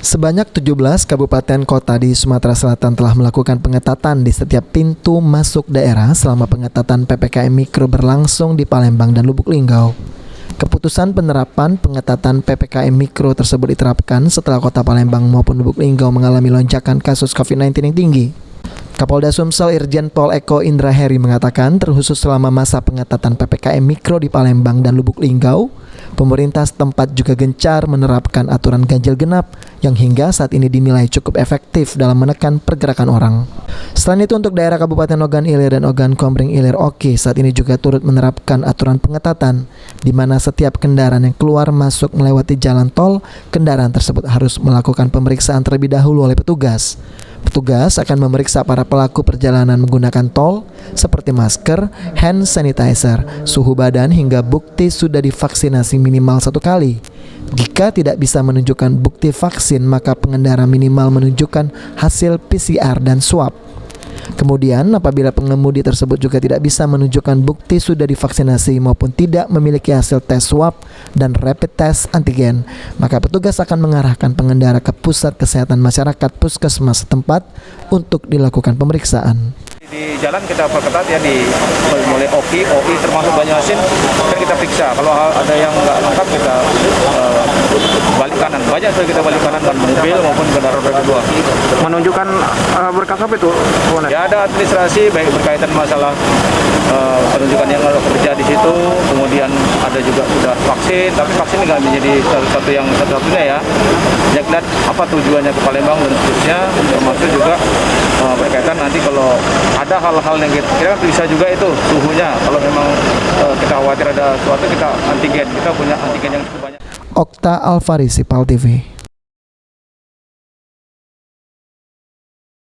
Sebanyak 17 kabupaten kota di Sumatera Selatan telah melakukan pengetatan di setiap pintu masuk daerah selama pengetatan PPKM Mikro berlangsung di Palembang dan Lubuk Linggau. Keputusan penerapan pengetatan PPKM Mikro tersebut diterapkan setelah kota Palembang maupun Lubuk Linggau mengalami lonjakan kasus COVID-19 yang tinggi. Kapolda Sumsel Irjen Pol Eko Indra Heri mengatakan terkhusus selama masa pengetatan PPKM Mikro di Palembang dan Lubuk Linggau, pemerintah setempat juga gencar menerapkan aturan ganjil genap yang hingga saat ini dinilai cukup efektif dalam menekan pergerakan orang. Selain itu untuk daerah Kabupaten Ogan Ilir dan Ogan Komering Ilir Oki saat ini juga turut menerapkan aturan pengetatan di mana setiap kendaraan yang keluar masuk melewati jalan tol, kendaraan tersebut harus melakukan pemeriksaan terlebih dahulu oleh petugas. Petugas akan memeriksa para pelaku perjalanan menggunakan tol seperti masker, hand sanitizer, suhu badan hingga bukti sudah divaksinasi minimal 1 kali. Jika tidak bisa menunjukkan bukti vaksin, maka pengendara minimal menunjukkan hasil PCR dan swab. Kemudian apabila pengemudi tersebut juga tidak bisa menunjukkan bukti sudah divaksinasi maupun tidak memiliki hasil tes swab dan rapid test antigen, maka petugas akan mengarahkan pengendara ke pusat kesehatan masyarakat puskesmas setempat untuk dilakukan pemeriksaan. Di jalan kita perketat ya, di mulai OI termasuk Banyuasin kan kita periksa. Kalau ada yang nggak lengkap kita balik kanan. Banyak sekali kita balik kanan dan mobil maupun kendaraan roda 2. Menunjukkan berkas apa itu? Ya ada administrasi baik berkaitan masalah penunjukan yang kerja di situ, kemudian ada juga sudah vaksin, tapi vaksin nggak menjadi satu-satunya ya. Banyak lihat apa tujuannya ke Palembang dan seterusnya, termasuk juga berkaitan nanti kalau ada hal-hal yang kita bisa juga itu suhunya. Kalau memang kita khawatir ada sesuatu, kita antigen. Kita punya antigen yang cukup banyak. Okta Alfarisi, PAL TV.